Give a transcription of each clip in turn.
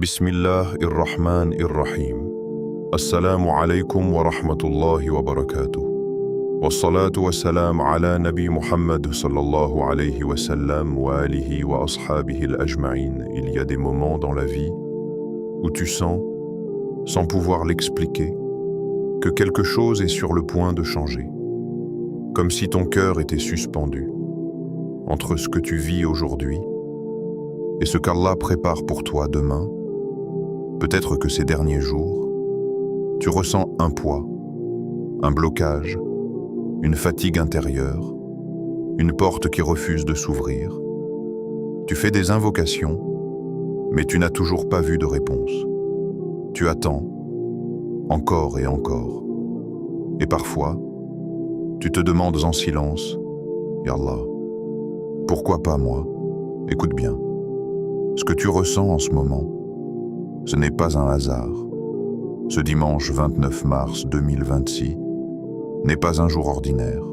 Bismillah ar-Rahman ar-Rahim. Assalamu alaikum wa rahmatullahi wa barakatuh. Wassalatu wassalam ala Nabi Muhammad sallallahu alayhi wa sallam wa alihi wa ashabihi al-ajma'in. Il y a des moments dans la vie où tu sens, sans pouvoir l'expliquer, que quelque chose est sur le point de changer. Comme si ton cœur était suspendu entre ce que tu vis aujourd'hui et ce qu'Allah prépare pour toi demain. Peut-être que ces derniers jours, tu ressens un poids, un blocage, une fatigue intérieure, une porte qui refuse de s'ouvrir. Tu fais des invocations, mais tu n'as toujours pas vu de réponse. Tu attends, encore et encore. Et parfois, tu te demandes en silence, « Ya Allah, pourquoi pas moi? Écoute bien, ce que tu ressens en ce moment, ce n'est pas un hasard. Ce dimanche 29 mars 2026 n'est pas un jour ordinaire.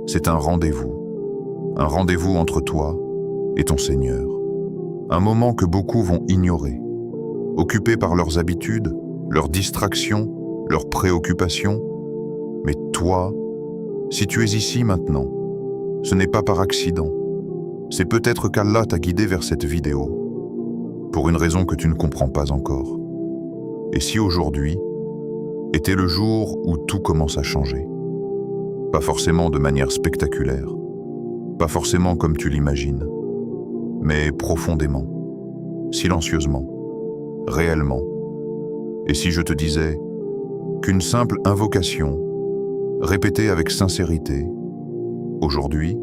C'est un rendez-vous entre toi et ton Seigneur. Un moment que beaucoup vont ignorer, occupés par leurs habitudes, leurs distractions, leurs préoccupations. Mais toi, si tu es ici maintenant, ce n'est pas par accident. C'est peut-être qu'Allah t'a guidé vers cette vidéo, pour une raison que tu ne comprends pas encore. Et si aujourd'hui était le jour où tout commence à changer? Pas forcément de manière spectaculaire, pas forcément comme tu l'imagines, mais profondément, silencieusement, réellement. Et si je te disais qu'une simple invocation, répétée avec sincérité, aujourd'hui,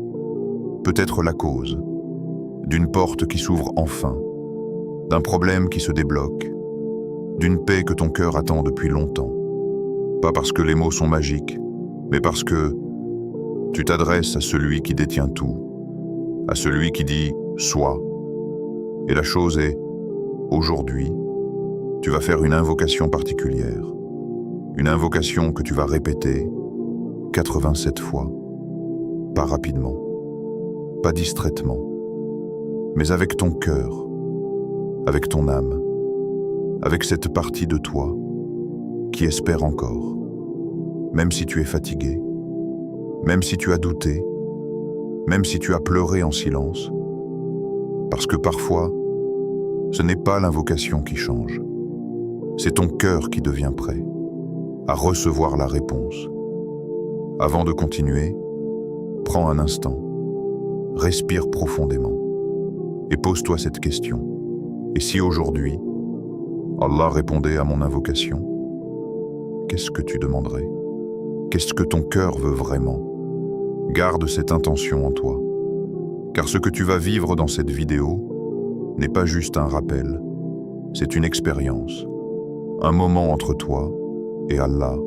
peut être la cause d'une porte qui s'ouvre enfin, d'un problème qui se débloque, d'une paix que ton cœur attend depuis longtemps. Pas parce que les mots sont magiques, mais parce que tu t'adresses à celui qui détient tout, à celui qui dit « sois ». Et la chose est, aujourd'hui, tu vas faire une invocation particulière, une invocation que tu vas répéter 87 fois, pas rapidement, pas distraitement, mais avec ton cœur, avec ton âme, avec cette partie de toi qui espère encore, même si tu es fatigué, même si tu as douté, même si tu as pleuré en silence, parce que parfois, ce n'est pas l'invocation qui change, c'est ton cœur qui devient prêt à recevoir la réponse. Avant de continuer, prends un instant, respire profondément et pose-toi cette question. Et si aujourd'hui, Allah répondait à mon invocation, qu'est-ce que tu demanderais? Qu'est-ce que ton cœur veut vraiment? Garde cette intention en toi, car ce que tu vas vivre dans cette vidéo n'est pas juste un rappel, c'est une expérience, un moment entre toi et Allah.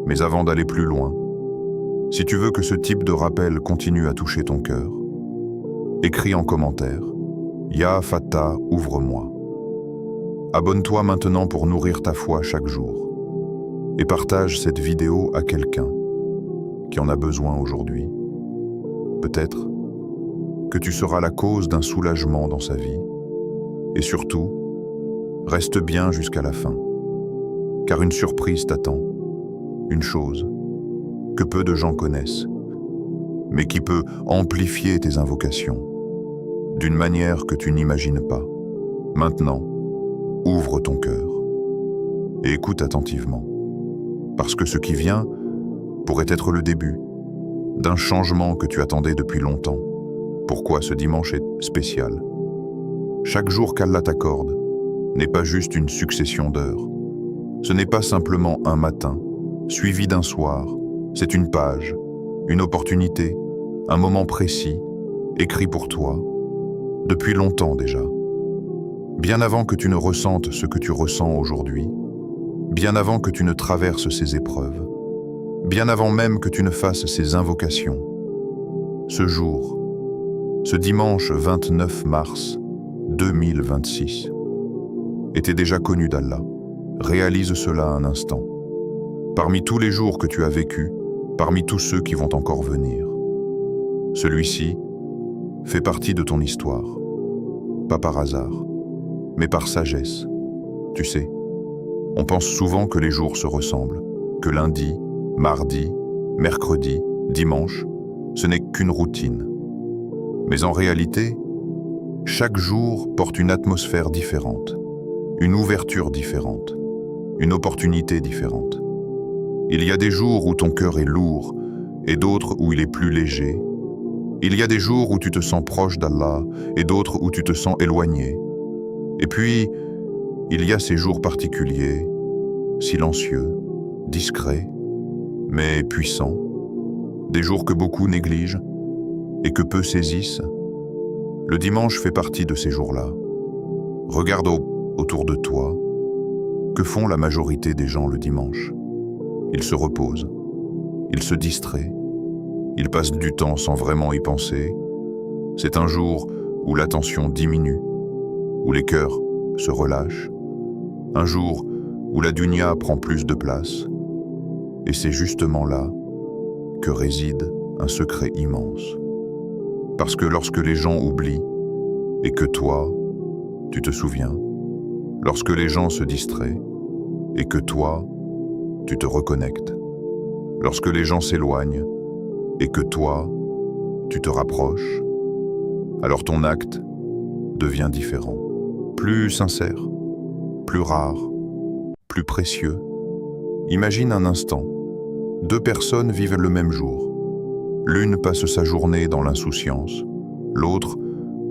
Mais avant d'aller plus loin, si tu veux que ce type de rappel continue à toucher ton cœur, écris en commentaire « Ya Fattah, ouvre-moi ». Abonne-toi maintenant pour nourrir ta foi chaque jour et partage cette vidéo à quelqu'un qui en a besoin aujourd'hui. Peut-être que tu seras la cause d'un soulagement dans sa vie. Et surtout, reste bien jusqu'à la fin, car une surprise t'attend, une chose que peu de gens connaissent, mais qui peut amplifier tes invocations d'une manière que tu n'imagines pas. Maintenant, ouvre ton cœur et écoute attentivement, parce que ce qui vient pourrait être le début d'un changement que tu attendais depuis longtemps. Pourquoi ce dimanche est spécial? Chaque jour qu'Allah t'accorde n'est pas juste une succession d'heures. Ce n'est pas simplement un matin, suivi d'un soir. C'est une page, une opportunité, un moment précis, écrit pour toi, depuis longtemps déjà. Bien avant que tu ne ressentes ce que tu ressens aujourd'hui, bien avant que tu ne traverses ces épreuves, bien avant même que tu ne fasses ces invocations, ce jour, ce dimanche 29 mars 2026, était déjà connu d'Allah. Réalise cela un instant. Parmi tous les jours que tu as vécus, parmi tous ceux qui vont encore venir, celui-ci fait partie de ton histoire, pas par hasard, mais par sagesse. Tu sais, on pense souvent que les jours se ressemblent, que lundi, mardi, mercredi, dimanche, ce n'est qu'une routine. Mais en réalité, chaque jour porte une atmosphère différente, une ouverture différente, une opportunité différente. Il y a des jours où ton cœur est lourd et d'autres où il est plus léger. Il y a des jours où tu te sens proche d'Allah et d'autres où tu te sens éloigné. Et puis, il y a ces jours particuliers, silencieux, discrets, mais puissants. Des jours que beaucoup négligent et que peu saisissent. Le dimanche fait partie de ces jours-là. Regarde autour de toi. Que font la majorité des gens le dimanche? Ils se reposent, ils se distraient, ils passent du temps sans vraiment y penser. C'est un jour où l'attention diminue, où les cœurs se relâchent, un jour où la dunya prend plus de place. Et c'est justement là que réside un secret immense. Parce que lorsque les gens oublient, et que toi, tu te souviens, lorsque les gens se distraient, et que toi, tu te reconnectes, lorsque les gens s'éloignent, et que toi, tu te rapproches, alors ton acte devient différent, plus sincère, plus rare, plus précieux. Imagine un instant, deux personnes vivent le même jour. L'une passe sa journée dans l'insouciance, l'autre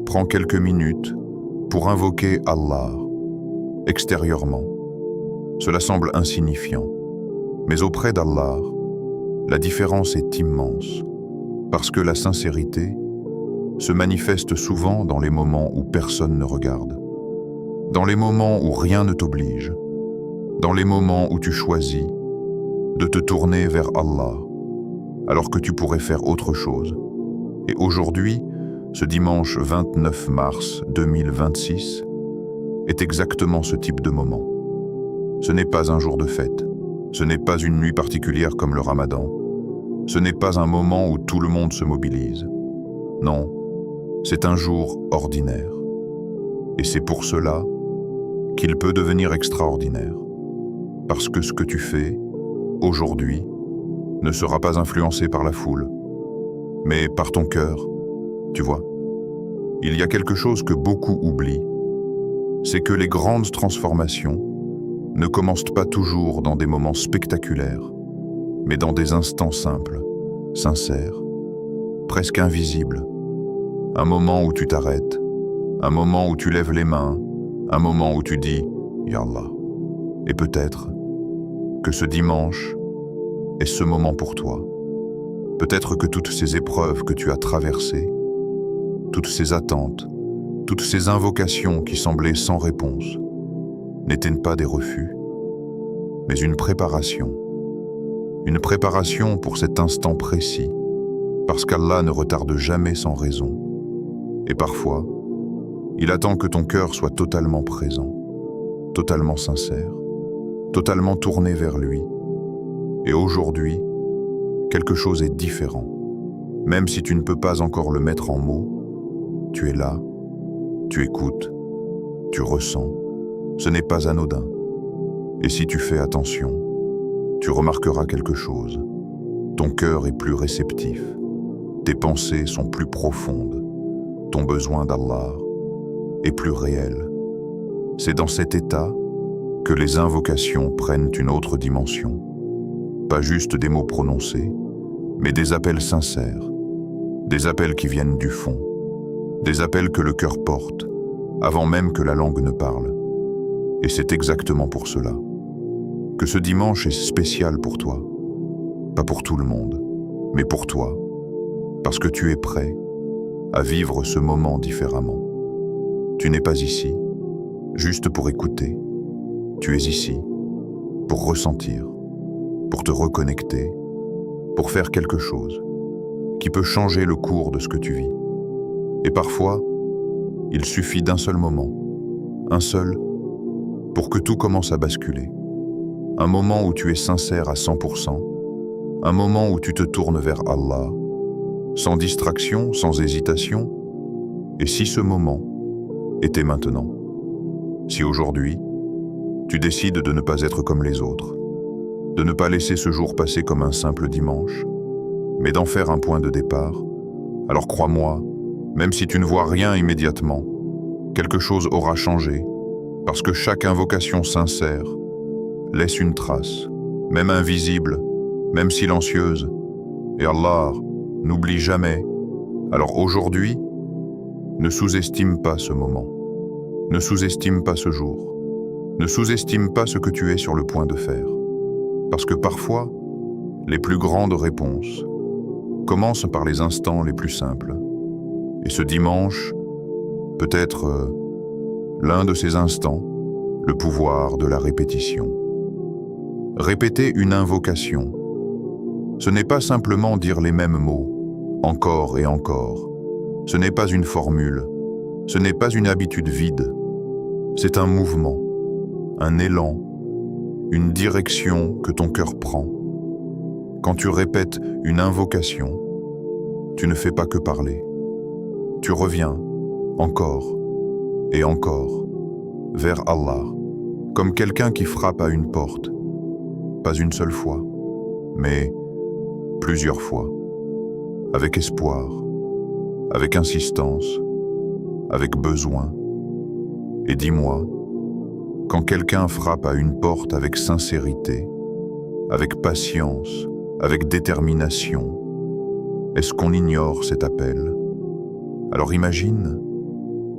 prend quelques minutes pour invoquer Allah. Extérieurement, cela semble insignifiant, mais auprès d'Allah, la différence est immense, parce que la sincérité se manifeste souvent dans les moments où personne ne regarde, dans les moments où rien ne t'oblige, dans les moments où tu choisis de te tourner vers Allah, alors que tu pourrais faire autre chose. Et aujourd'hui, ce dimanche 29 mars 2026, est exactement ce type de moment. Ce n'est pas un jour de fête, ce n'est pas une nuit particulière comme le Ramadan, ce n'est pas un moment où tout le monde se mobilise. Non, c'est un jour ordinaire. Et c'est pour cela qu'il peut devenir extraordinaire. Parce que ce que tu fais, aujourd'hui, ne sera pas influencé par la foule, mais par ton cœur, tu vois. Il y a quelque chose que beaucoup oublient, c'est que les grandes transformations ne commencent pas toujours dans des moments spectaculaires, mais dans des instants simples, sincères, presque invisibles. Un moment où tu t'arrêtes, un moment où tu lèves les mains, un moment où tu dis « Ya Allah ». Et peut-être que ce dimanche est ce moment pour toi. Peut-être que toutes ces épreuves que tu as traversées, toutes ces attentes, toutes ces invocations qui semblaient sans réponse, n'étaient pas des refus, mais une préparation pour cet instant précis, parce qu'Allah ne retarde jamais sans raison. Et parfois, il attend que ton cœur soit totalement présent, totalement sincère, totalement tourné vers lui. Et aujourd'hui, quelque chose est différent. Même si tu ne peux pas encore le mettre en mots, tu es là, tu écoutes, tu ressens. Ce n'est pas anodin. Et si tu fais attention, tu remarqueras quelque chose. Ton cœur est plus réceptif, tes pensées sont plus profondes, ton besoin d'Allah est plus réel. C'est dans cet état que les invocations prennent une autre dimension. Pas juste des mots prononcés, mais des appels sincères, des appels qui viennent du fond, des appels que le cœur porte, avant même que la langue ne parle. Et c'est exactement pour cela que ce dimanche est spécial pour toi. Pas pour tout le monde, mais pour toi, parce que tu es prêt à vivre ce moment différemment. Tu n'es pas ici juste pour écouter, tu es ici pour ressentir, pour te reconnecter, pour faire quelque chose qui peut changer le cours de ce que tu vis. Et parfois, il suffit d'un seul moment, un seul, pour que tout commence à basculer. Un moment où tu es sincère à 100%, un moment où tu te tournes vers Allah, sans distraction, sans hésitation. Et si ce moment était maintenant? Si aujourd'hui, tu décides de ne pas être comme les autres, de ne pas laisser ce jour passer comme un simple dimanche, mais d'en faire un point de départ, alors crois-moi, même si tu ne vois rien immédiatement, quelque chose aura changé, parce que chaque invocation sincère laisse une trace, même invisible, même silencieuse, et Allah n'oublie jamais. Alors aujourd'hui, ne sous-estime pas ce moment, ne sous-estime pas ce jour, ne sous-estime pas ce que tu es sur le point de faire, parce que parfois, les plus grandes réponses commencent par les instants les plus simples. Et ce dimanche peut être l'un de ces instants, le pouvoir de la répétition. Répéter une invocation, ce n'est pas simplement dire les mêmes mots, encore et encore. Ce n'est pas une formule, ce n'est pas une habitude vide. C'est un mouvement, un élan, une direction que ton cœur prend. Quand tu répètes une invocation, tu ne fais pas que parler. Tu reviens, encore et encore, vers Allah, comme quelqu'un qui frappe à une porte, pas une seule fois, mais plusieurs fois, avec espoir, avec insistance, avec besoin. Et dis-moi, quand quelqu'un frappe à une porte avec sincérité, avec patience, avec détermination, est-ce qu'on ignore cet appel? Alors imagine,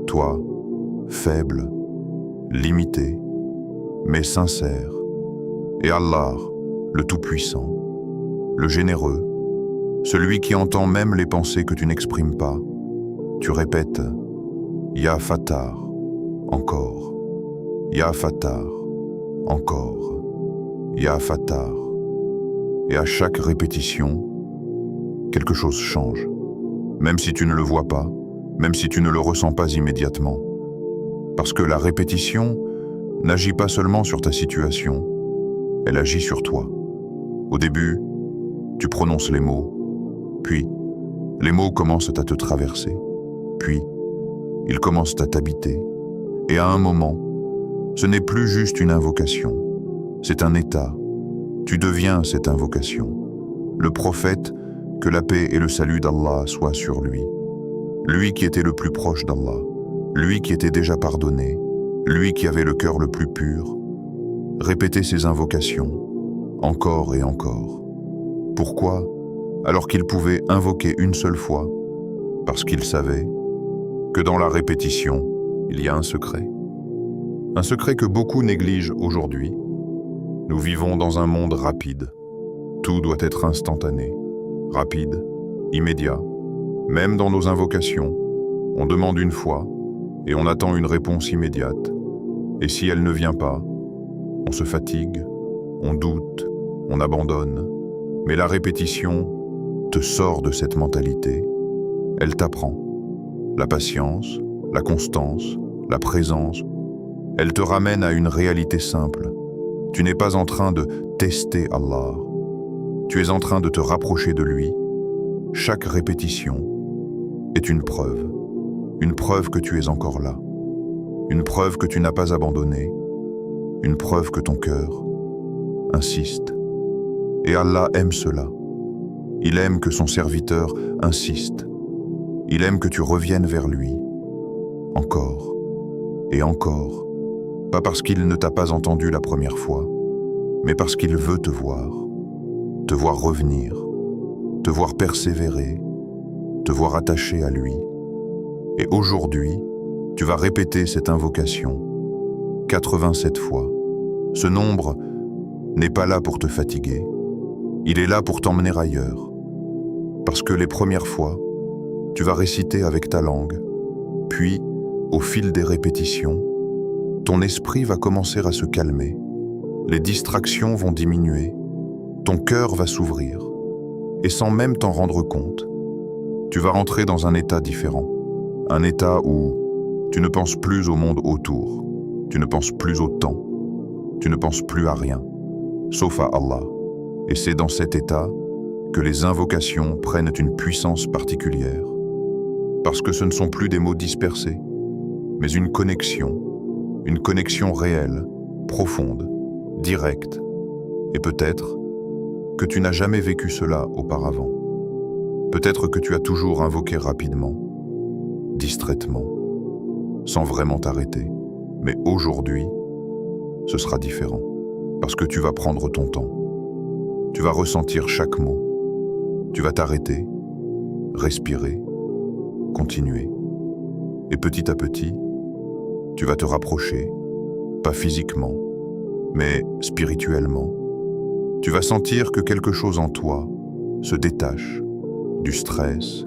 toi, faible, limité, mais sincère, et Allah, le Tout-Puissant, le Généreux, celui qui entend même les pensées que tu n'exprimes pas. Tu répètes « Ya Fattar » encore, « Ya Fattar » encore, « Ya Fattar » et à chaque répétition, quelque chose change, même si tu ne le vois pas, même si tu ne le ressens pas immédiatement. Parce que la répétition n'agit pas seulement sur ta situation, elle agit sur toi. Au début, tu prononces les mots, puis les mots commencent à te traverser, puis ils commencent à t'habiter. Et à un moment, ce n'est plus juste une invocation, c'est un état. Tu deviens cette invocation. Le prophète, que la paix et le salut d'Allah soient sur lui. Lui qui était le plus proche d'Allah, lui qui était déjà pardonné, lui qui avait le cœur le plus pur, répétait ses invocations, encore et encore. Pourquoi? Alors qu'il pouvait invoquer une seule fois, parce qu'il savait que dans la répétition, il y a un secret. Un secret que beaucoup négligent aujourd'hui. Nous vivons dans un monde rapide. Tout doit être instantané, rapide, immédiat. Même dans nos invocations, on demande une fois et on attend une réponse immédiate. Et si elle ne vient pas, on se fatigue, on doute, on abandonne. Mais la répétition te sort de cette mentalité. Elle t'apprend la patience, la constance, la présence. Elle te ramène à une réalité simple. Tu n'es pas en train de tester Allah. Tu es en train de te rapprocher de lui. Chaque répétition est une preuve que tu es encore là, une preuve que tu n'as pas abandonné, une preuve que ton cœur insiste. Et Allah aime cela. Il aime que son serviteur insiste. Il aime que tu reviennes vers lui, encore et encore. Pas parce qu'il ne t'a pas entendu la première fois, mais parce qu'il veut te voir revenir, te voir persévérer, te voir attaché à lui. Et aujourd'hui, tu vas répéter cette invocation 87 fois. Ce nombre n'est pas là pour te fatiguer, il est là pour t'emmener ailleurs. Parce que les premières fois, tu vas réciter avec ta langue, puis, au fil des répétitions, ton esprit va commencer à se calmer, les distractions vont diminuer, ton cœur va s'ouvrir, et sans même t'en rendre compte, tu vas rentrer dans un état différent, un état où tu ne penses plus au monde autour, tu ne penses plus au temps, tu ne penses plus à rien, sauf à Allah. Et c'est dans cet état que les invocations prennent une puissance particulière, parce que ce ne sont plus des mots dispersés, mais une connexion une connexion réelle, profonde, directe, et peut-être que tu n'as jamais vécu cela auparavant. Peut-être que tu as toujours invoqué rapidement, distraitement, sans vraiment t'arrêter. Mais aujourd'hui, ce sera différent, parce que tu vas prendre ton temps. Tu vas ressentir chaque mot. Tu vas t'arrêter, respirer, continuer. Et petit à petit, tu vas te rapprocher, pas physiquement, mais spirituellement. Tu vas sentir que quelque chose en toi se détache du stress,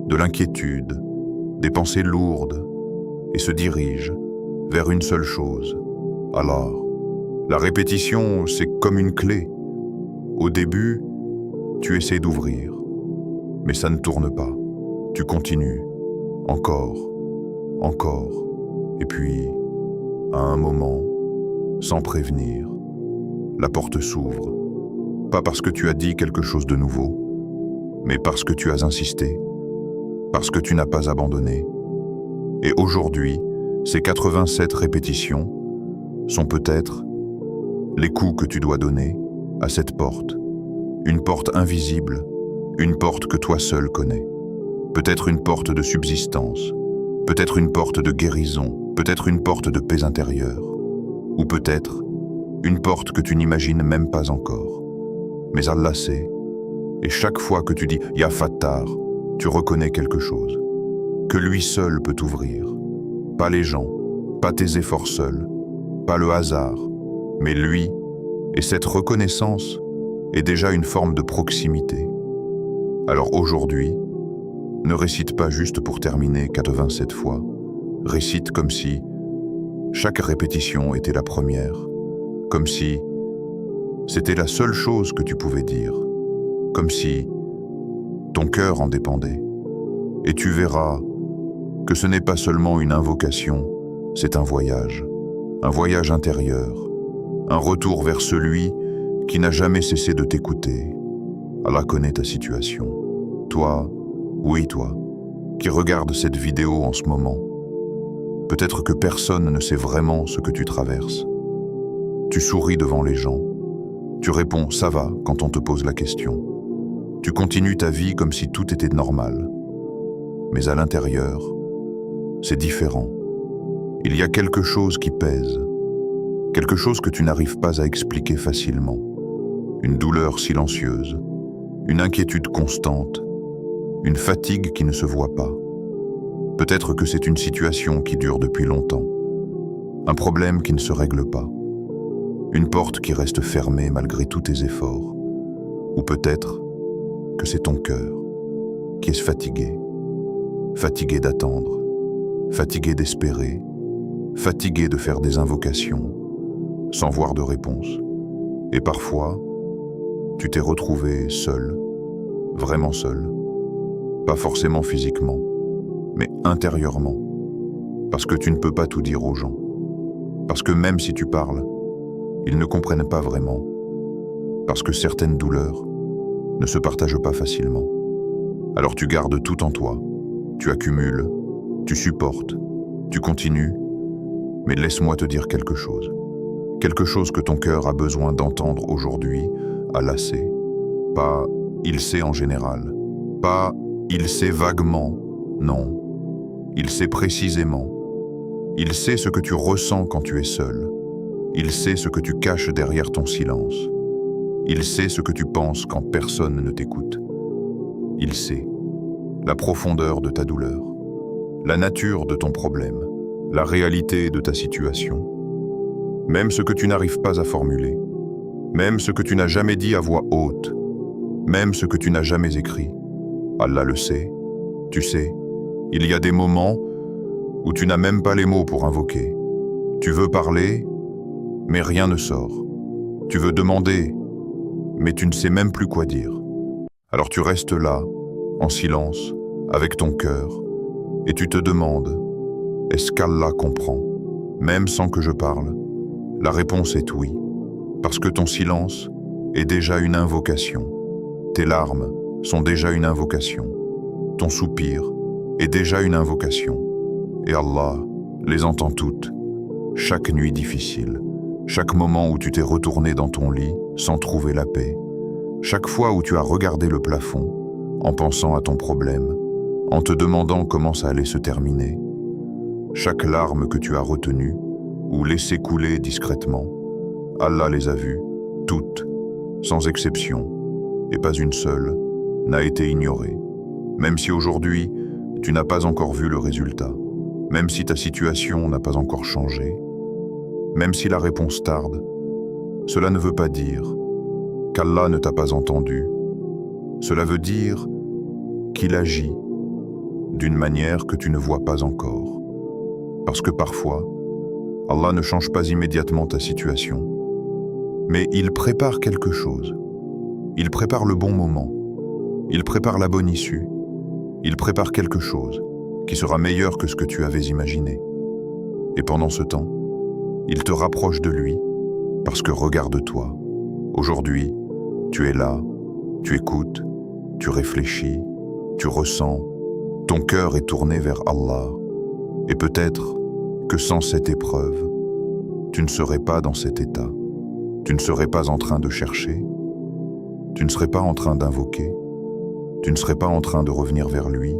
de l'inquiétude, des pensées lourdes, et se dirige vers une seule chose. Alors, la répétition, c'est comme une clé. Au début, tu essaies d'ouvrir, mais ça ne tourne pas. Tu continues, encore, et puis, à un moment, sans prévenir, la porte s'ouvre. Pas parce que tu as dit quelque chose de nouveau, mais parce que tu as insisté, parce que tu n'as pas abandonné. Et aujourd'hui, ces 87 répétitions sont peut-être les coups que tu dois donner à cette porte. Une porte invisible, une porte que toi seul connais. Peut-être une porte de subsistance, peut-être une porte de guérison, peut-être une porte de paix intérieure, ou peut-être une porte que tu n'imagines même pas encore. Mais Allah sait, et chaque fois que tu dis « Ya Fattar », tu reconnais quelque chose, que lui seul peut t'ouvrir. Pas les gens, pas tes efforts seuls, pas le hasard, mais lui, et cette reconnaissance est déjà une forme de proximité. Alors aujourd'hui, ne récite pas juste pour terminer 87 fois, récite comme si chaque répétition était la première, comme si c'était la seule chose que tu pouvais dire, comme si ton cœur en dépendait. Et tu verras que ce n'est pas seulement une invocation, c'est un voyage intérieur, un retour vers celui qui n'a jamais cessé de t'écouter. Allah connaît ta situation. Toi, oui toi, qui regarde cette vidéo en ce moment, peut-être que personne ne sait vraiment ce que tu traverses. Tu souris devant les gens, tu réponds « ça va » quand on te pose la question. Tu continues ta vie comme si tout était normal. Mais à l'intérieur, c'est différent. Il y a quelque chose qui pèse, quelque chose que tu n'arrives pas à expliquer facilement. Une douleur silencieuse, une inquiétude constante, une fatigue qui ne se voit pas. Peut-être que c'est une situation qui dure depuis longtemps, un problème qui ne se règle pas, une porte qui reste fermée malgré tous tes efforts, ou peut-être que c'est ton cœur qui est fatigué d'attendre, fatigué d'espérer, fatigué de faire des invocations sans voir de réponse. Et parfois, tu t'es retrouvé seul, vraiment seul, pas forcément physiquement, mais intérieurement, parce que tu ne peux pas tout dire aux gens, parce que même si tu parles, ils ne comprennent pas vraiment, parce que certaines douleurs ne se partagent pas facilement. Alors tu gardes tout en toi, tu accumules, tu supportes, tu continues, mais laisse-moi te dire quelque chose que ton cœur a besoin d'entendre aujourd'hui. Allah sait, pas il sait en général, pas il sait vaguement, non, il sait précisément. Il sait ce que tu ressens quand tu es seul, il sait ce que tu caches derrière ton silence, il sait ce que tu penses quand personne ne t'écoute. Il sait la profondeur de ta douleur, la nature de ton problème, la réalité de ta situation, même ce que tu n'arrives pas à formuler, même ce que tu n'as jamais dit à voix haute, même ce que tu n'as jamais écrit. Allah le sait, tu sais, il y a des moments où tu n'as même pas les mots pour invoquer. Tu veux parler, mais rien ne sort. Tu veux demander, mais tu ne sais même plus quoi dire. Alors tu restes là, en silence, avec ton cœur, et tu te demandes, est-ce qu'Allah comprend, même sans que je parle? La réponse est oui, parce que ton silence est déjà une invocation. Tes larmes sont déjà une invocation. Ton soupir est déjà une invocation. Et Allah les entend toutes. Chaque nuit difficile, chaque moment où tu t'es retourné dans ton lit sans trouver la paix, chaque fois où tu as regardé le plafond en pensant à ton problème, en te demandant comment ça allait se terminer, chaque larme que tu as retenue ou laissée couler discrètement, Allah les a vues, toutes, sans exception, et pas une seule, n'a été ignorée. Même si aujourd'hui, tu n'as pas encore vu le résultat, même si ta situation n'a pas encore changé, même si la réponse tarde, cela ne veut pas dire qu'Allah ne t'a pas entendu. Cela veut dire qu'il agit d'une manière que tu ne vois pas encore. Parce que parfois, Allah ne change pas immédiatement ta situation, mais il prépare quelque chose. Il prépare le bon moment. Il prépare la bonne issue. Il prépare quelque chose qui sera meilleur que ce que tu avais imaginé. Et pendant ce temps, il te rapproche de lui parce que regarde-toi. Aujourd'hui, tu es là, tu écoutes, tu réfléchis, tu ressens, ton cœur est tourné vers Allah. Et peut-être que sans cette épreuve, tu ne serais pas dans cet état. Tu ne serais pas en train de chercher. Tu ne serais pas en train d'invoquer. Tu ne serais pas en train de revenir vers lui.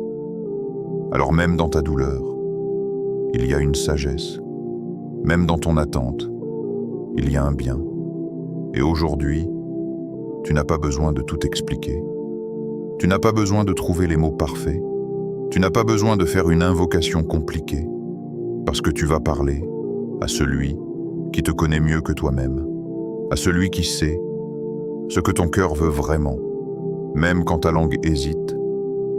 Alors même dans ta douleur, il y a une sagesse. Même dans ton attente, il y a un bien. Et aujourd'hui, tu n'as pas besoin de tout expliquer. Tu n'as pas besoin de trouver les mots parfaits. Tu n'as pas besoin de faire une invocation compliquée, parce que tu vas parler à celui qui te connaît mieux que toi-même, à celui qui sait ce que ton cœur veut vraiment, même quand ta langue hésite.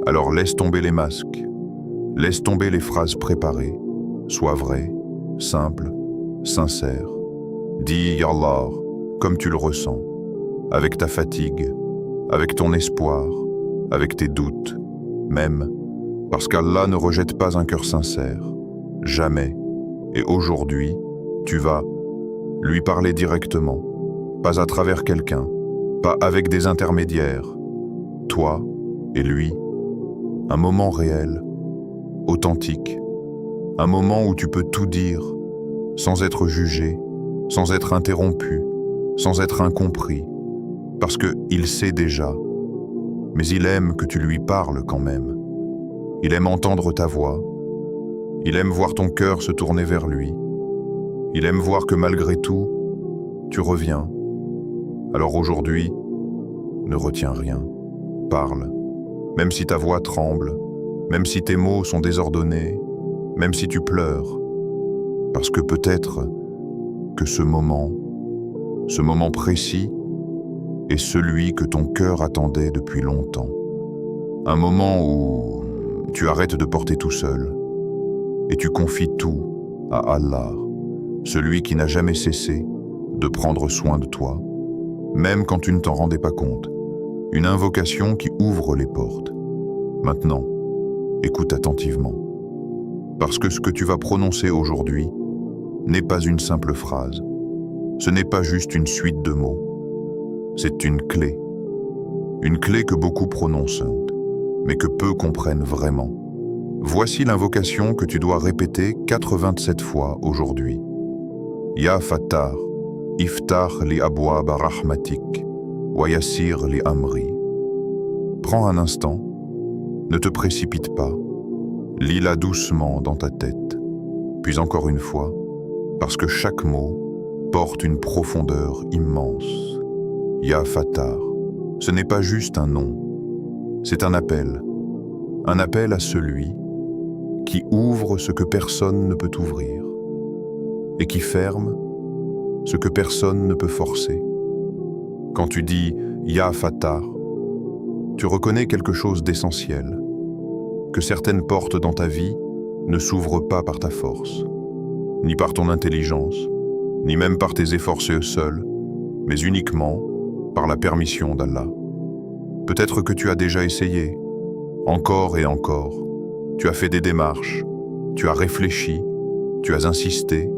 Alors laisse tomber les masques, laisse tomber les phrases préparées, sois vrai, simple, sincère. Dis « Ya Allah » comme tu le ressens, avec ta fatigue, avec ton espoir, avec tes doutes, même, parce qu'Allah ne rejette pas un cœur sincère, jamais. Et aujourd'hui, tu vas lui parler directement, pas à travers quelqu'un, pas avec des intermédiaires, toi et lui, un moment réel, authentique, un moment où tu peux tout dire, sans être jugé, sans être interrompu, sans être incompris, parce qu'il sait déjà, mais il aime que tu lui parles quand même. Il aime entendre ta voix, il aime voir ton cœur se tourner vers lui, il aime voir que malgré tout, tu reviens. Alors aujourd'hui, ne retiens rien, parle, même si ta voix tremble, même si tes mots sont désordonnés, même si tu pleures, parce que peut-être que ce moment précis est celui que ton cœur attendait depuis longtemps. Un moment où tu arrêtes de porter tout seul et tu confies tout à Allah, celui qui n'a jamais cessé de prendre soin de toi, même quand tu ne t'en rendais pas compte. Une invocation qui ouvre les portes. Maintenant, écoute attentivement, parce que ce que tu vas prononcer aujourd'hui n'est pas une simple phrase. Ce n'est pas juste une suite de mots. C'est une clé que beaucoup prononcent, mais que peu comprennent vraiment. Voici l'invocation que tu dois répéter 87 fois aujourd'hui. Ya Fattar, Iftar li abwaba rahmatik, wa yassir li amri. Prends un instant, ne te précipite pas, lis-la doucement dans ta tête, puis encore une fois, parce que chaque mot porte une profondeur immense. Ya Fattar, ce n'est pas juste un nom, c'est un appel à celui qui ouvre ce que personne ne peut ouvrir et qui ferme ce que personne ne peut forcer. Quand tu dis Ya Fattar, tu reconnais quelque chose d'essentiel, que certaines portes dans ta vie ne s'ouvrent pas par ta force, ni par ton intelligence, ni même par tes efforts seuls, mais uniquement par la permission d'Allah. Peut-être que tu as déjà essayé, encore et encore. Tu as fait des démarches, tu as réfléchi, tu as insisté,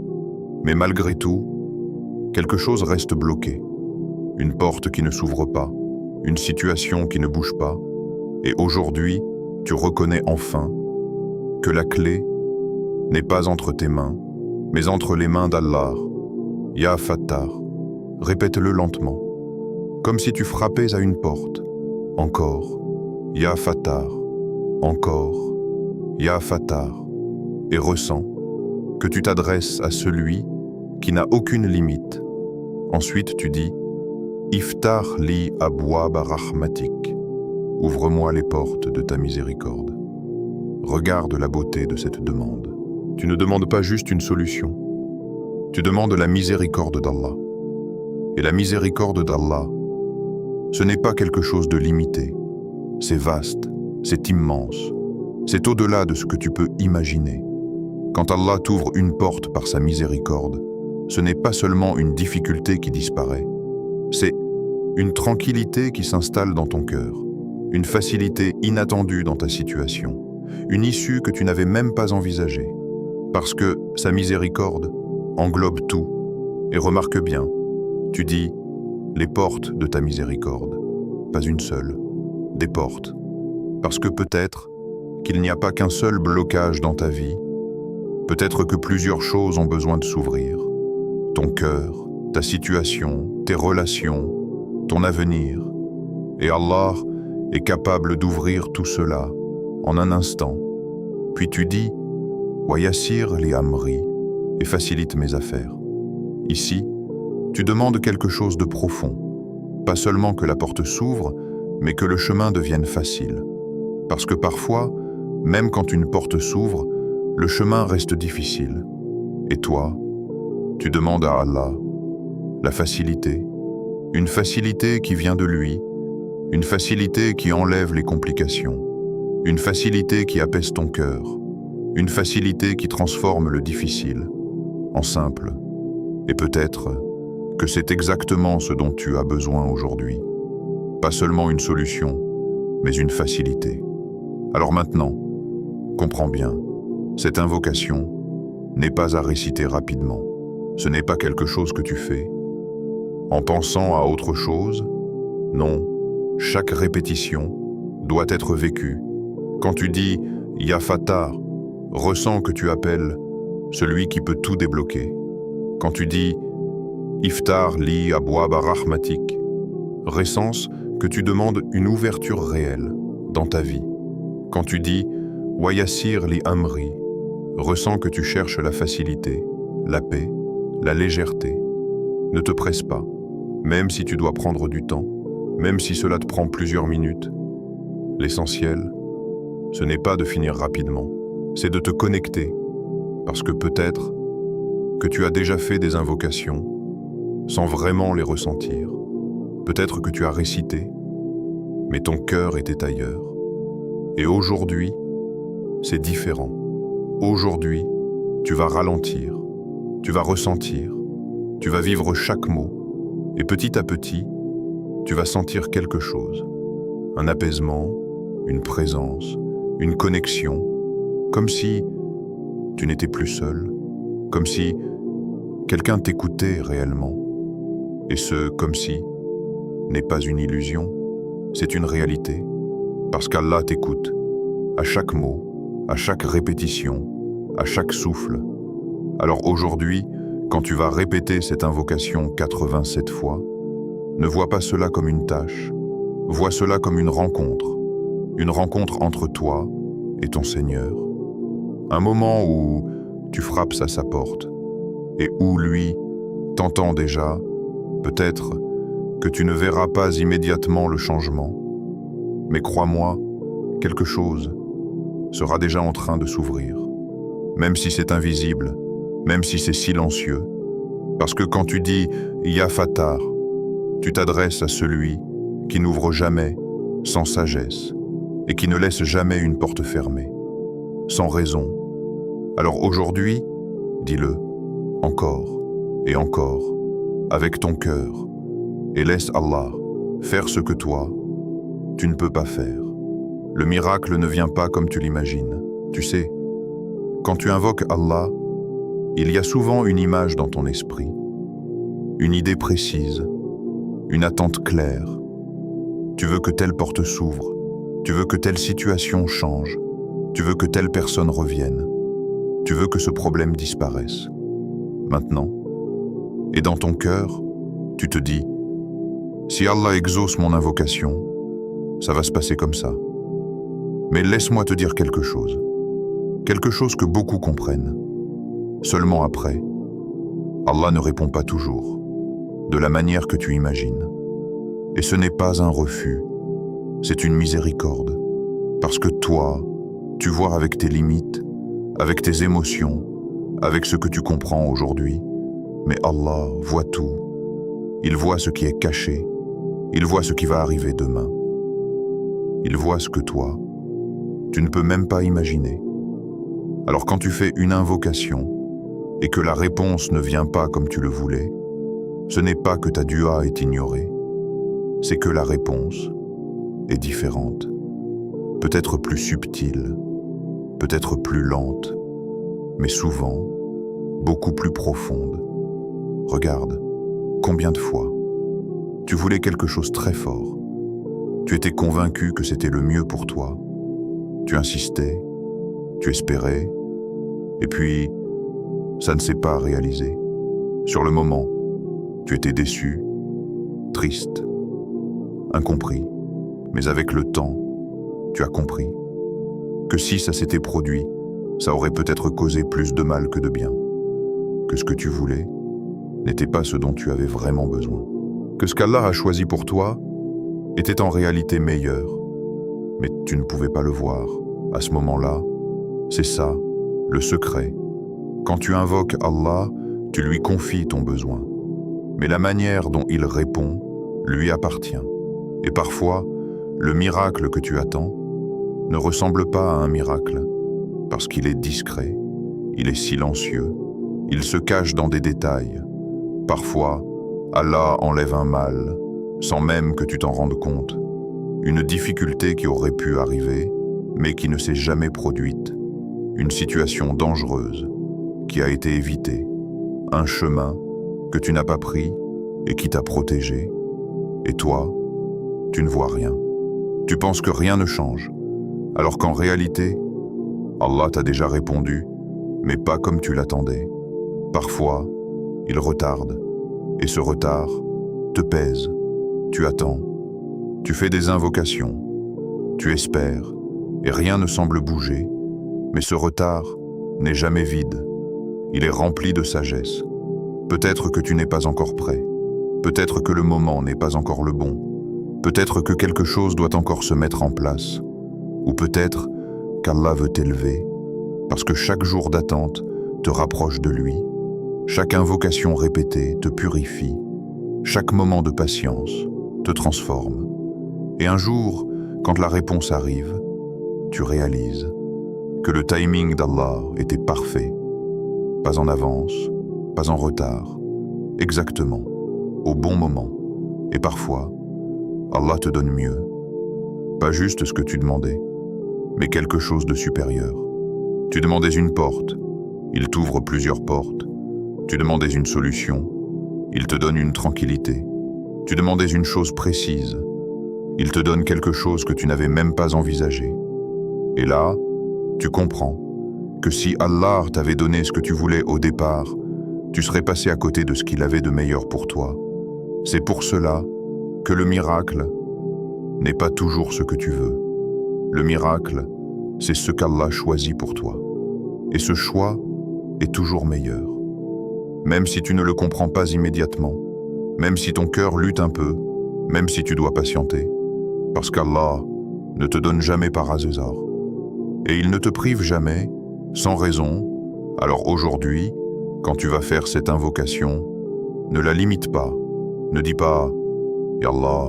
mais malgré tout, quelque chose reste bloqué. Une porte qui ne s'ouvre pas, une situation qui ne bouge pas. Et aujourd'hui, tu reconnais enfin que la clé n'est pas entre tes mains, mais entre les mains d'Allah. Ya Fattar, répète-le lentement, comme si tu frappais à une porte. Encore, Ya Fattar, encore, Ya Fattar, et ressens que tu t'adresses à celui qui n'a aucune limite. Ensuite tu dis Iftar li abwab rahmatik, ouvre-moi les portes de ta miséricorde. Regarde la beauté de cette demande. Tu ne demandes pas juste une solution, tu demandes la miséricorde d'Allah. Et la miséricorde d'Allah, ce n'est pas quelque chose de limité, c'est vaste, c'est immense, c'est au-delà de ce que tu peux imaginer. Quand Allah t'ouvre une porte par sa miséricorde, ce n'est pas seulement une difficulté qui disparaît, c'est une tranquillité qui s'installe dans ton cœur, une facilité inattendue dans ta situation, une issue que tu n'avais même pas envisagée, parce que sa miséricorde englobe tout. Et remarque bien, tu dis les portes de ta miséricorde, pas une seule, des portes, parce que peut-être qu'il n'y a pas qu'un seul blocage dans ta vie, peut-être que plusieurs choses ont besoin de s'ouvrir. Ton cœur, ta situation, tes relations, ton avenir. Et Allah est capable d'ouvrir tout cela en un instant. Puis tu dis « Wa yassir li amri » et facilite mes affaires. Ici, tu demandes quelque chose de profond. Pas seulement que la porte s'ouvre, mais que le chemin devienne facile. Parce que parfois, même quand une porte s'ouvre, le chemin reste difficile. Et toi, tu demandes à Allah la facilité, une facilité qui vient de lui, une facilité qui enlève les complications, une facilité qui apaise ton cœur, une facilité qui transforme le difficile en simple. Et peut-être que c'est exactement ce dont tu as besoin aujourd'hui. Pas seulement une solution, mais une facilité. Alors maintenant, comprends bien, cette invocation n'est pas à réciter rapidement. Ce n'est pas quelque chose que tu fais en pensant à autre chose. Non, chaque répétition doit être vécue. Quand tu dis « Ya Fattar », ressens que tu appelles celui qui peut tout débloquer. Quand tu dis « Iftar li abwab rahmatik », ressens que tu demandes une ouverture réelle dans ta vie. Quand tu dis « Wa yassir li amri », ressens que tu cherches la facilité, la paix, la légèreté. Ne te presse pas, même si tu dois prendre du temps, même si cela te prend plusieurs minutes. L'essentiel, ce n'est pas de finir rapidement, c'est de te connecter, parce que peut-être que tu as déjà fait des invocations sans vraiment les ressentir. Peut-être que tu as récité, mais ton cœur était ailleurs. Et aujourd'hui, c'est différent. Aujourd'hui, tu vas ralentir, tu vas ressentir, tu vas vivre chaque mot, et petit à petit, tu vas sentir quelque chose. Un apaisement, une présence, une connexion, comme si tu n'étais plus seul, comme si quelqu'un t'écoutait réellement. Et ce « comme si » n'est pas une illusion, c'est une réalité, parce qu'Allah t'écoute, à chaque mot, à chaque répétition, à chaque souffle. Alors aujourd'hui, quand tu vas répéter cette invocation 87 fois, ne vois pas cela comme une tâche, vois cela comme une rencontre entre toi et ton Seigneur. Un moment où tu frappes à sa porte et où lui t'entend déjà, peut-être que tu ne verras pas immédiatement le changement, mais crois-moi, quelque chose sera déjà en train de s'ouvrir, même si c'est invisible, même si c'est silencieux, parce que quand tu dis « Ya Fattar », tu t'adresses à celui qui n'ouvre jamais sans sagesse et qui ne laisse jamais une porte fermée, sans raison. Alors aujourd'hui, dis-le, encore et encore, avec ton cœur, et laisse Allah faire ce que toi, tu ne peux pas faire. Le miracle ne vient pas comme tu l'imagines. Tu sais, quand tu invoques Allah, il y a souvent une image dans ton esprit, une idée précise, une attente claire. Tu veux que telle porte s'ouvre, tu veux que telle situation change, tu veux que telle personne revienne, tu veux que ce problème disparaisse. maintenant. Et dans ton cœur, tu te dis, si Allah exauce mon invocation, ça va se passer comme ça. Mais laisse-moi te dire quelque chose que beaucoup comprennent. Seulement après, Allah ne répond pas toujours, de la manière que tu imagines. Et ce n'est pas un refus, c'est une miséricorde. Parce que toi, tu vois avec tes limites, avec tes émotions, avec ce que tu comprends aujourd'hui. Mais Allah voit tout. Il voit ce qui est caché. Il voit ce qui va arriver demain. Il voit ce que toi, tu ne peux même pas imaginer. Alors quand tu fais une invocation et que la réponse ne vient pas comme tu le voulais, ce n'est pas que ta dua est ignorée, c'est que la réponse est différente, peut-être plus subtile, peut-être plus lente, mais souvent beaucoup plus profonde. Regarde, combien de fois tu voulais quelque chose très fort, tu étais convaincu que c'était le mieux pour toi, tu insistais, tu espérais, et puis ça ne s'est pas réalisé. Sur le moment, tu étais déçu, triste, incompris, mais avec le temps, tu as compris que si ça s'était produit, ça aurait peut-être causé plus de mal que de bien, que ce que tu voulais n'était pas ce dont tu avais vraiment besoin, que ce qu'Allah a choisi pour toi était en réalité meilleur, mais tu ne pouvais pas le voir. À ce moment-là, c'est ça, le secret. Quand tu invoques Allah, tu lui confies ton besoin. Mais la manière dont il répond lui appartient. Et parfois, le miracle que tu attends ne ressemble pas à un miracle, parce qu'il est discret, il est silencieux, il se cache dans des détails. Parfois, Allah enlève un mal, sans même que tu t'en rendes compte. Une difficulté qui aurait pu arriver, mais qui ne s'est jamais produite. Une situation dangereuse qui a été évitée. Un chemin que tu n'as pas pris et qui t'a protégé. Et toi, tu ne vois rien. Tu penses que rien ne change, alors qu'en réalité, Allah t'a déjà répondu, mais pas comme tu l'attendais. Parfois, il retarde, et ce retard te pèse. Tu attends, tu fais des invocations, tu espères, et rien ne semble bouger, mais ce retard n'est jamais vide. Il est rempli de sagesse. Peut-être que tu n'es pas encore prêt, peut-être que le moment n'est pas encore le bon, peut-être que quelque chose doit encore se mettre en place, ou peut-être qu'Allah veut t'élever, parce que chaque jour d'attente te rapproche de lui, chaque invocation répétée te purifie, chaque moment de patience te transforme. Et un jour, quand la réponse arrive, tu réalises que le timing d'Allah était parfait, pas en avance, pas en retard, exactement, au bon moment. Et parfois, Allah te donne mieux, pas juste ce que tu demandais, mais quelque chose de supérieur. Tu demandais une porte, il t'ouvre plusieurs portes. Tu demandais une solution, il te donne une tranquillité. Tu demandais une chose précise, il te donne quelque chose que tu n'avais même pas envisagé. Et là, tu comprends que si Allah t'avait donné ce que tu voulais au départ, tu serais passé à côté de ce qu'il avait de meilleur pour toi. C'est pour cela que le miracle n'est pas toujours ce que tu veux. Le miracle, c'est ce qu'Allah choisit pour toi. Et ce choix est toujours meilleur. Même si tu ne le comprends pas immédiatement, même si ton cœur lutte un peu, même si tu dois patienter, parce qu'Allah ne te donne jamais par hasard. Et il ne te prive jamais, sans raison. Alors aujourd'hui, quand tu vas faire cette invocation, ne la limite pas. Ne dis pas « Ya Allah,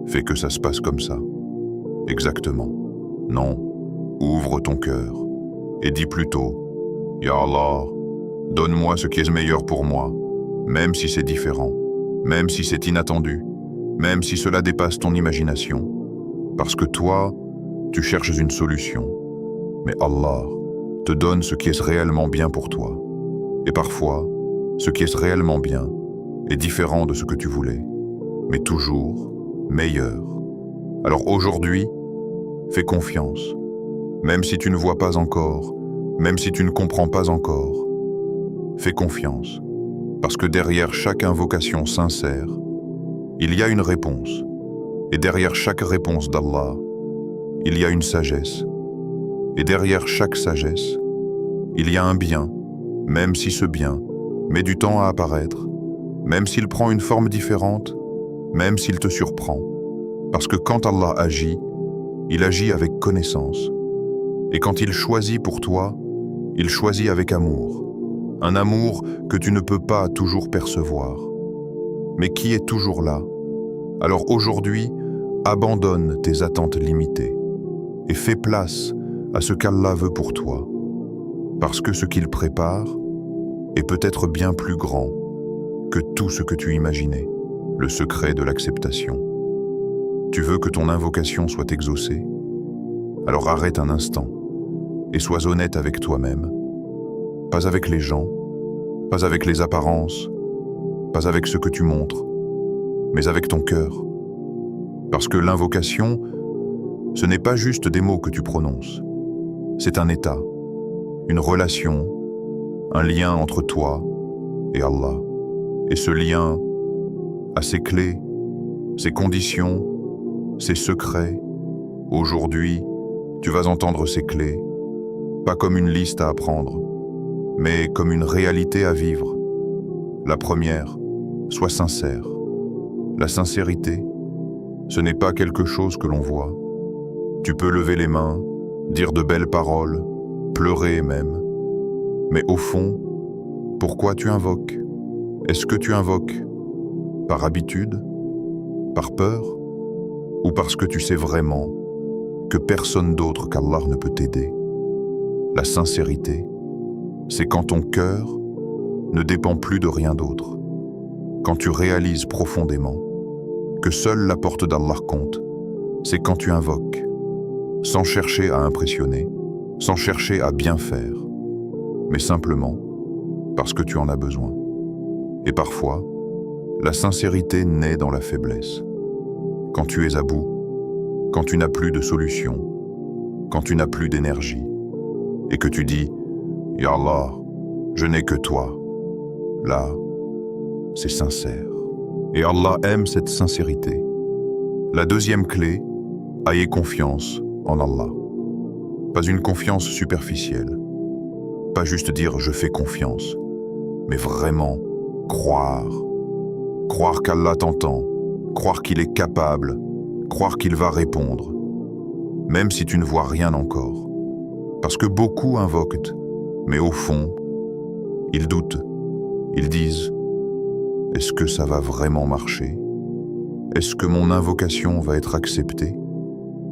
fais que ça se passe comme ça ». Exactement. Non, ouvre ton cœur et dis plutôt « Ya Allah, donne-moi ce qui est meilleur pour moi, même si c'est différent, même si c'est inattendu, même si cela dépasse ton imagination. Parce que toi, tu cherches une solution, mais Allah te donne ce qui est réellement bien pour toi. Et parfois, ce qui est réellement bien est différent de ce que tu voulais, mais toujours meilleur. Alors aujourd'hui, fais confiance, même si tu ne vois pas encore, même si tu ne comprends pas encore. Fais confiance, Parce que derrière chaque invocation sincère, il y a une réponse. Et derrière chaque réponse d'Allah, il y a une sagesse. Et derrière chaque sagesse, il y a un bien, même si ce bien met du temps à apparaître, même s'il prend une forme différente, même s'il te surprend. Parce que quand Allah agit, il agit avec connaissance. Et quand il choisit pour toi, il choisit avec amour. Un amour que tu ne peux pas toujours percevoir, mais qui est toujours là. Alors aujourd'hui, abandonne tes attentes limitées et fais place à ce qu'Allah veut pour toi. Parce que ce qu'il prépare est peut-être bien plus grand que tout ce que tu imaginais, le secret de l'acceptation. Tu veux que ton invocation soit exaucée? Alors arrête un instant et sois honnête avec toi-même. Pas avec les gens, pas avec les apparences, pas avec ce que tu montres, mais avec ton cœur. Parce que l'invocation, ce n'est pas juste des mots que tu prononces. C'est un état, une relation, un lien entre toi et Allah. Et ce lien a ses clés, ses conditions, ses secrets. Aujourd'hui, tu vas entendre ces clés, pas comme une liste à apprendre, mais comme une réalité à vivre. La première, sois sincère. La sincérité, ce n'est pas quelque chose que l'on voit. Tu peux lever les mains, dire de belles paroles, pleurer même. Mais au fond, pourquoi tu invoques? Est-ce que tu invoques par habitude, par peur, ou parce que tu sais vraiment que personne d'autre qu'Allah ne peut t'aider? La sincérité, c'est quand ton cœur ne dépend plus de rien d'autre. Quand tu réalises profondément que seule la porte d'Allah compte, c'est quand tu invoques, sans chercher à impressionner, sans chercher à bien faire, mais simplement parce que tu en as besoin. Et parfois, la sincérité naît dans la faiblesse. Quand tu es à bout, quand tu n'as plus de solution, quand tu n'as plus d'énergie, et que tu dis « Ya Allah, je n'ai que toi », là, c'est sincère. Et Allah aime cette sincérité. La deuxième clé, ayez confiance en Allah. Pas une confiance superficielle. Pas juste dire « je fais confiance », mais vraiment croire. Croire qu'Allah t'entend, croire qu'il est capable, croire qu'il va répondre, même si tu ne vois rien encore. Parce que beaucoup invoquent, mais au fond, ils doutent. Ils disent « Est-ce que ça va vraiment marcher? Est-ce que mon invocation va être acceptée ?»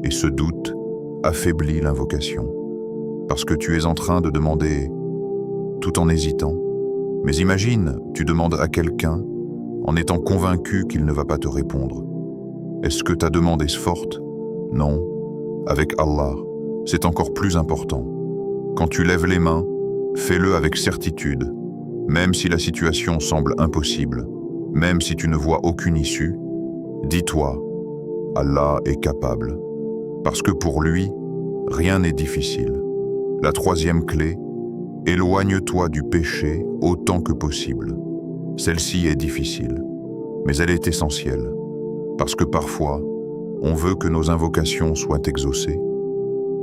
Et ce doute affaiblit l'invocation. Parce que tu es en train de demander tout en hésitant. Mais imagine, tu demandes à quelqu'un en étant convaincu qu'il ne va pas te répondre. Est-ce que ta demande est forte? Non. Avec Allah, c'est encore plus important. Quand tu lèves les mains, fais-le avec certitude, même si la situation semble impossible, même si tu ne vois aucune issue. Dis-toi, Allah est capable. Parce que pour lui, rien n'est difficile. La troisième clé, éloigne-toi du péché autant que possible. Celle-ci est difficile, mais elle est essentielle. Parce que parfois, on veut que nos invocations soient exaucées,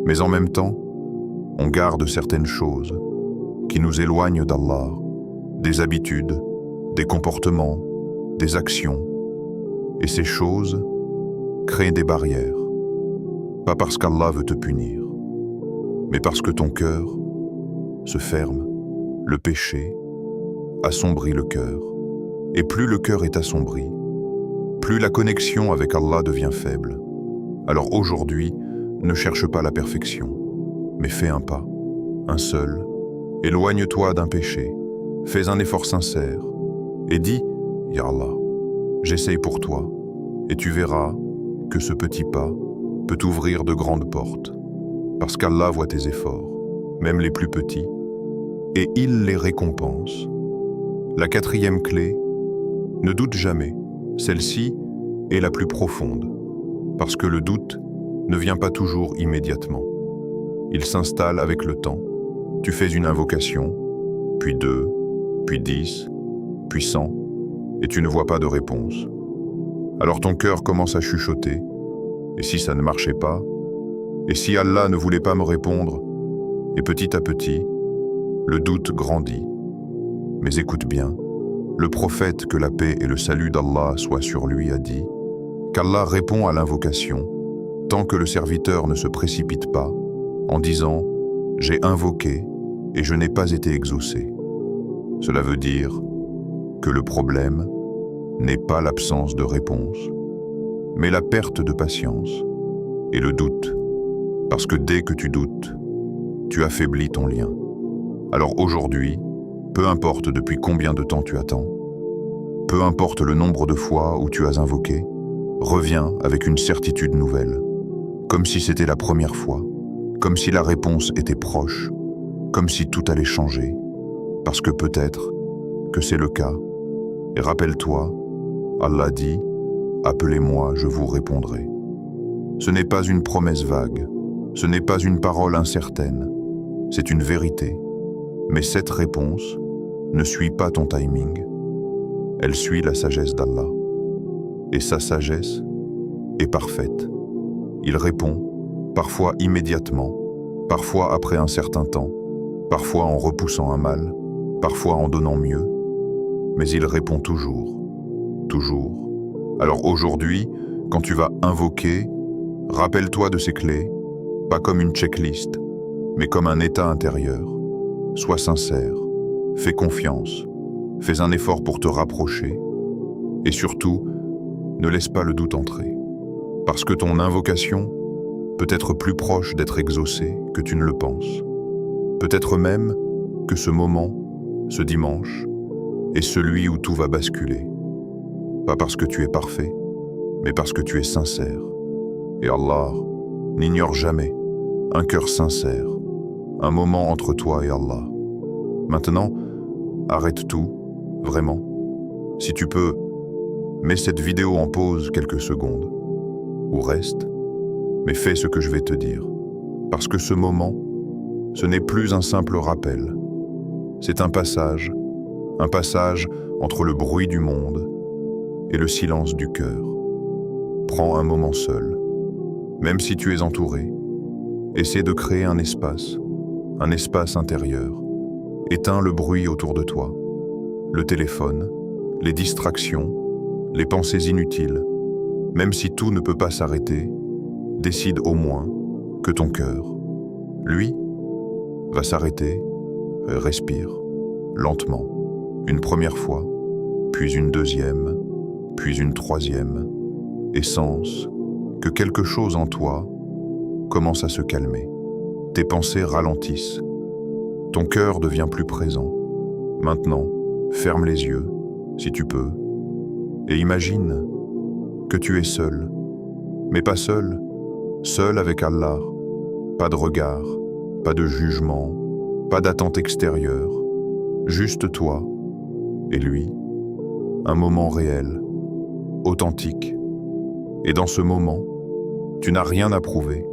mais en même temps, on garde certaines choses qui nous éloignent d'Allah, des habitudes, des comportements, des actions. Et ces choses créent des barrières. Pas parce qu'Allah veut te punir, mais parce que ton cœur se ferme. Le péché assombrit le cœur. Et plus le cœur est assombri, plus la connexion avec Allah devient faible. Alors aujourd'hui, ne cherche pas la perfection, mais fais un pas, un seul. Éloigne-toi d'un péché, fais un effort sincère et dis « Ya Allah, j'essaye pour toi » et tu verras que ce petit pas peut t'ouvrir de grandes portes. Parce qu'Allah voit tes efforts, même les plus petits, et il les récompense. La quatrième clé, ne doute jamais. Celle-ci est la plus profonde, parce que le doute ne vient pas toujours immédiatement. Il s'installe avec le temps. Tu fais une invocation, puis 2, puis 10, puissant, et tu ne vois pas de réponse. Alors ton cœur commence à chuchoter, et si ça ne marchait pas? Et si Allah ne voulait pas me répondre? Et petit à petit, le doute grandit. Mais écoute bien, le prophète, que la paix et le salut d'Allah soient sur lui, a dit qu'Allah répond à l'invocation tant que le serviteur ne se précipite pas en disant « J'ai invoqué et je n'ai pas été exaucé ». Cela veut dire que le problème n'est pas l'absence de réponse, mais la perte de patience et le doute, parce que dès que tu doutes, tu affaiblis ton lien. Alors aujourd'hui, peu importe depuis combien de temps tu attends, peu importe le nombre de fois où tu as invoqué, reviens avec une certitude nouvelle, comme si c'était la première fois, comme si la réponse était proche, comme si tout allait changer, parce que peut-être que c'est le cas. Et rappelle-toi, Allah dit « Appelez-moi, je vous répondrai ». Ce n'est pas une promesse vague, ce n'est pas une parole incertaine, c'est une vérité. Mais cette réponse ne suit pas ton timing, elle suit la sagesse d'Allah. Et sa sagesse est parfaite. Il répond, parfois immédiatement, parfois après un certain temps, parfois en repoussant un mal, parfois en donnant mieux, mais il répond toujours, toujours. Alors aujourd'hui, quand tu vas invoquer, rappelle-toi de ces clés, pas comme une checklist, mais comme un état intérieur. Sois sincère, fais confiance, fais un effort pour te rapprocher, et surtout, ne laisse pas le doute entrer, parce que ton invocation peut être plus proche d'être exaucée que tu ne le penses. Peut-être même que ce moment, ce dimanche, est celui où tout va basculer. Pas parce que tu es parfait, mais parce que tu es sincère. Et Allah n'ignore jamais un cœur sincère, un moment entre toi et Allah. Maintenant, arrête tout, vraiment. Si tu peux, mets cette vidéo en pause quelques secondes, ou reste, mais fais ce que je vais te dire. Parce que ce moment, ce n'est plus un simple rappel. C'est un passage entre le bruit du monde et le silence du cœur. Prends un moment seul, même si tu es entouré. Essaie de créer un espace intérieur. Éteins le bruit autour de toi, le téléphone, les distractions, les pensées inutiles. Même si tout ne peut pas s'arrêter, décide au moins que ton cœur, lui, va s'arrêter, respire, lentement, une première fois, puis une deuxième, puis une troisième, et sens que quelque chose en toi commence à se calmer. Tes pensées ralentissent, ton cœur devient plus présent. Maintenant, ferme les yeux, si tu peux, et imagine que tu es seul, mais pas seul, seul avec Allah. Pas de regard, pas de jugement, pas d'attente extérieure, juste toi et lui. Un moment réel, authentique. Et dans ce moment, tu n'as rien à prouver.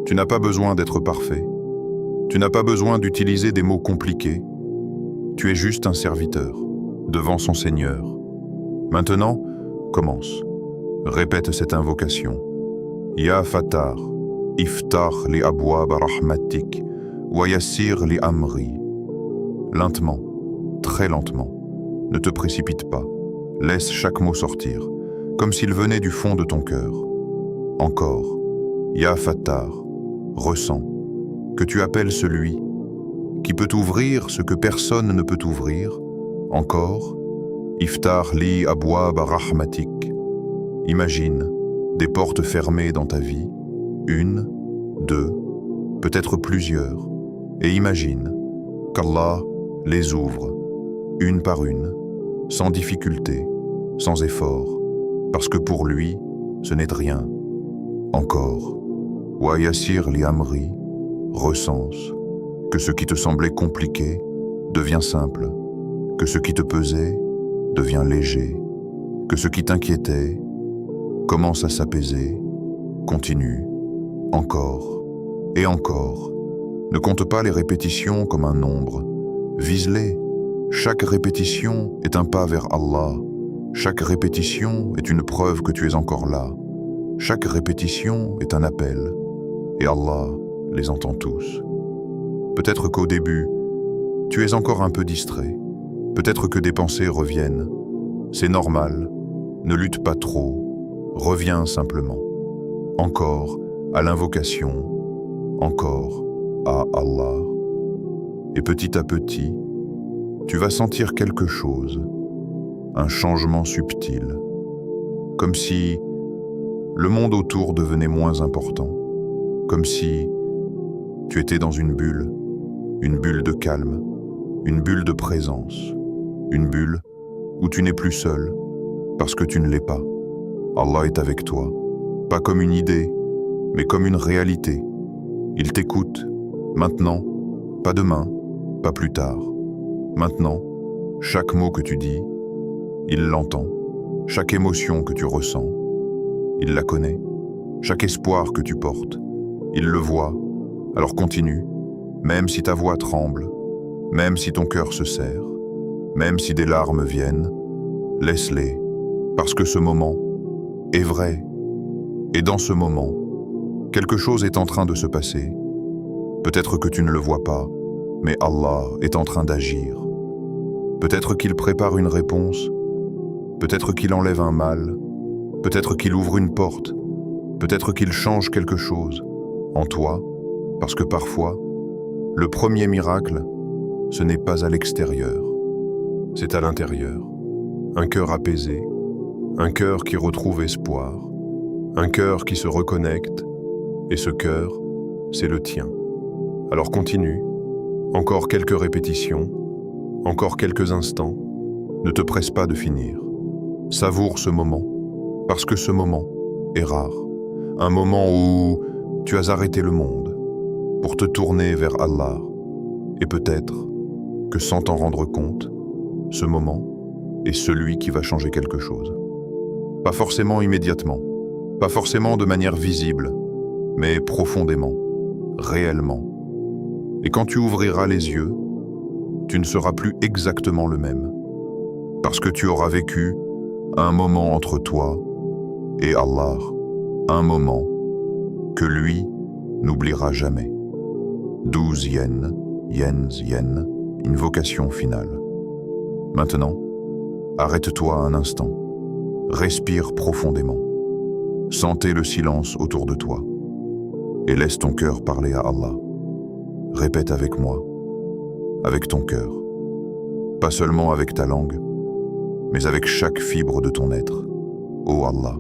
Tu n'as pas besoin d'être parfait. Tu n'as pas besoin d'utiliser des mots compliqués. Tu es juste un serviteur, devant son Seigneur. Maintenant, commence. Répète cette invocation. Ya Fatar, iftar li abwab rahmatik, wa yassir li amri. Lentement, très lentement. Ne te précipite pas. Laisse chaque mot sortir, comme s'il venait du fond de ton cœur. Encore. Ya Fatar, ressens que tu appelles celui qui peut ouvrir ce que personne ne peut ouvrir. Encore. Iftar li abwab rahmatik. Imagine des portes fermées dans ta vie, une, deux, peut-être plusieurs, et imagine qu'Allah les ouvre, une par une, sans difficulté, sans effort, parce que pour lui, ce n'est rien. Encore, wa yassir li amri, recense que ce qui te semblait compliqué devient simple, que ce qui te pesait devient léger, que ce qui t'inquiétait commence à s'apaiser, continue, encore et encore. Ne compte pas les répétitions comme un nombre, vise-les, Chaque répétition est un pas vers Allah. Chaque répétition est une preuve que tu es encore là. Chaque répétition est un appel. Et Allah les entend tous. Peut-être qu'au début, tu es encore un peu distrait. Peut-être que des pensées reviennent. C'est normal. Ne lutte pas trop. Reviens simplement. Encore à l'invocation. Encore à Allah. Et petit à petit, tu vas sentir quelque chose. Un changement subtil. Comme si le monde autour devenait moins important. Comme si tu étais dans une bulle de calme, une bulle de présence, une bulle où tu n'es plus seul, parce que tu ne l'es pas. Allah est avec toi, pas comme une idée, mais comme une réalité. Il t'écoute, maintenant, pas demain, pas plus tard. Maintenant, chaque mot que tu dis, il l'entend. Chaque émotion que tu ressens, il la connaît. Chaque espoir que tu portes, il le voit. Alors continue, même si ta voix tremble, même si ton cœur se serre, même si des larmes viennent, laisse-les, parce que ce moment est vrai. Et dans ce moment, quelque chose est en train de se passer. Peut-être que tu ne le vois pas, mais Allah est en train d'agir. Peut-être qu'il prépare une réponse, peut-être qu'il enlève un mal, peut-être qu'il ouvre une porte, peut-être qu'il change quelque chose en toi, parce que parfois, le premier miracle, ce n'est pas à l'extérieur, c'est à l'intérieur. Un cœur apaisé, un cœur qui retrouve espoir, un cœur qui se reconnecte, et ce cœur, c'est le tien. Alors continue, encore quelques répétitions, encore quelques instants, ne te presse pas de finir. Savoure ce moment, parce que ce moment est rare. Un moment où tu as arrêté le monde pour te tourner vers Allah. Et peut-être que sans t'en rendre compte, ce moment est celui qui va changer quelque chose. Pas forcément immédiatement, pas forcément de manière visible, mais profondément, réellement. Et quand tu ouvriras les yeux, tu ne seras plus exactement le même. Parce que tu auras vécu un moment entre toi et Allah, un moment que lui n'oubliera jamais. 12 yen, invocation finale. Maintenant, arrête-toi un instant, respire profondément, sentez le silence autour de toi et laisse ton cœur parler à Allah. Répète avec moi, avec ton cœur, pas seulement avec ta langue, mais avec chaque fibre de ton être. Ô Allah,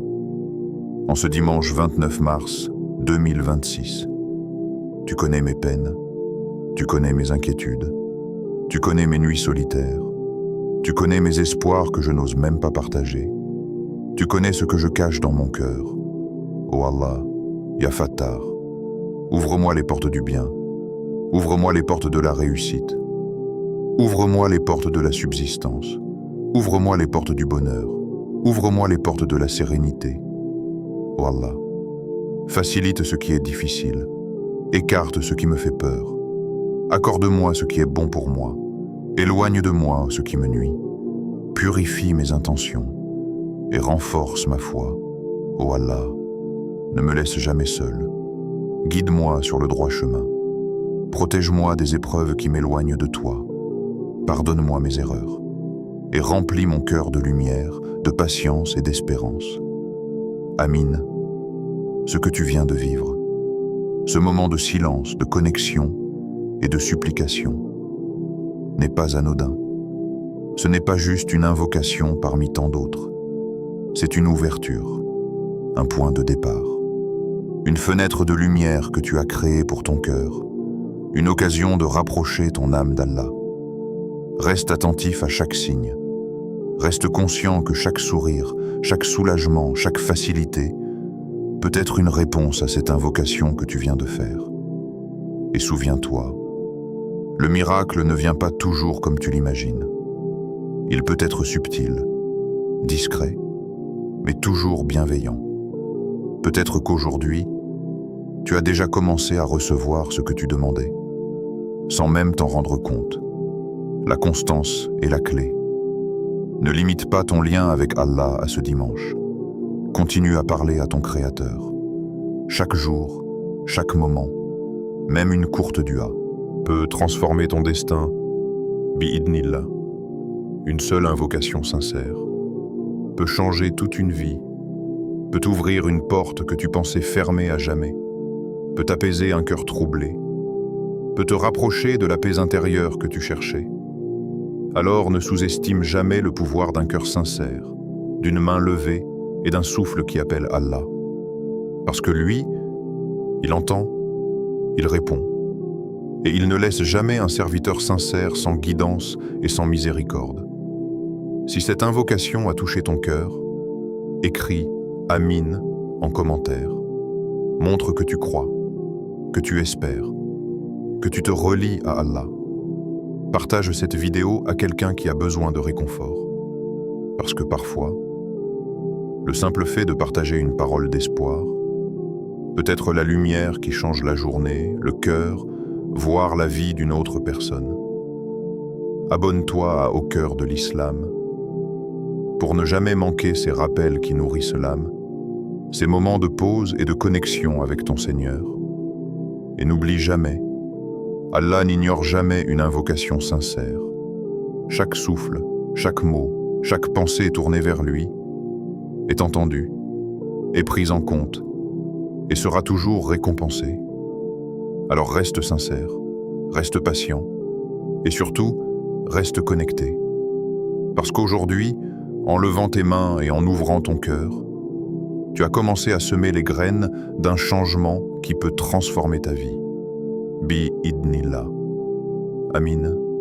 en ce dimanche 29 mars 2026, tu connais mes peines, tu connais mes inquiétudes, tu connais mes nuits solitaires, tu connais mes espoirs que je n'ose même pas partager, tu connais ce que je cache dans mon cœur. Ô Allah, Ya Fattar, ouvre-moi les portes du bien, ouvre-moi les portes de la réussite, ouvre-moi les portes de la subsistance, ouvre-moi les portes du bonheur, ouvre-moi les portes de la sérénité. Ô Allah, facilite ce qui est difficile, écarte ce qui me fait peur, accorde-moi ce qui est bon pour moi, éloigne de moi ce qui me nuit, purifie mes intentions et renforce ma foi. Ô Allah, ne me laisse jamais seul, guide-moi sur le droit chemin, protège-moi des épreuves qui m'éloignent de toi, pardonne-moi mes erreurs et remplis mon cœur de lumière, de patience et d'espérance. Amin. Ce que tu viens de vivre, ce moment de silence, de connexion et de supplication, n'est pas anodin. Ce n'est pas juste une invocation parmi tant d'autres. C'est une ouverture, un point de départ, une fenêtre de lumière que tu as créée pour ton cœur, une occasion de rapprocher ton âme d'Allah. Reste attentif à chaque signe. Reste conscient que chaque sourire, chaque soulagement, chaque facilité peut être une réponse à cette invocation que tu viens de faire. Et souviens-toi, le miracle ne vient pas toujours comme tu l'imagines. Il peut être subtil, discret, mais toujours bienveillant. Peut-être qu'aujourd'hui, tu as déjà commencé à recevoir ce que tu demandais, sans même t'en rendre compte. La constance est la clé. Ne limite pas ton lien avec Allah à ce dimanche. Continue à parler à ton Créateur. Chaque jour, chaque moment, même une courte dua, peut transformer ton destin, bi'idnillah. Une seule invocation sincère peut changer toute une vie, peut ouvrir une porte que tu pensais fermée à jamais, peut apaiser un cœur troublé, peut te rapprocher de la paix intérieure que tu cherchais. Alors ne sous-estime jamais le pouvoir d'un cœur sincère, d'une main levée et d'un souffle qui appelle Allah. Parce que lui, il entend, il répond. Et il ne laisse jamais un serviteur sincère sans guidance et sans miséricorde. Si cette invocation a touché ton cœur, écris « Amin » en commentaire. Montre que tu crois, que tu espères, que tu te relis à Allah. Partage cette vidéo à quelqu'un qui a besoin de réconfort. Parce que parfois, le simple fait de partager une parole d'espoir peut être la lumière qui change la journée, le cœur, voire la vie d'une autre personne. Abonne-toi Au cœur de l'islam pour ne jamais manquer ces rappels qui nourrissent l'âme, ces moments de pause et de connexion avec ton Seigneur. Et n'oublie jamais, Allah n'ignore jamais une invocation sincère. Chaque souffle, chaque mot, chaque pensée tournée vers lui est entendue, est prise en compte et sera toujours récompensée. Alors reste sincère, reste patient et surtout, reste connecté. Parce qu'aujourd'hui, en levant tes mains et en ouvrant ton cœur, tu as commencé à semer les graines d'un changement qui peut transformer ta vie. Bi-idnillah. Amin.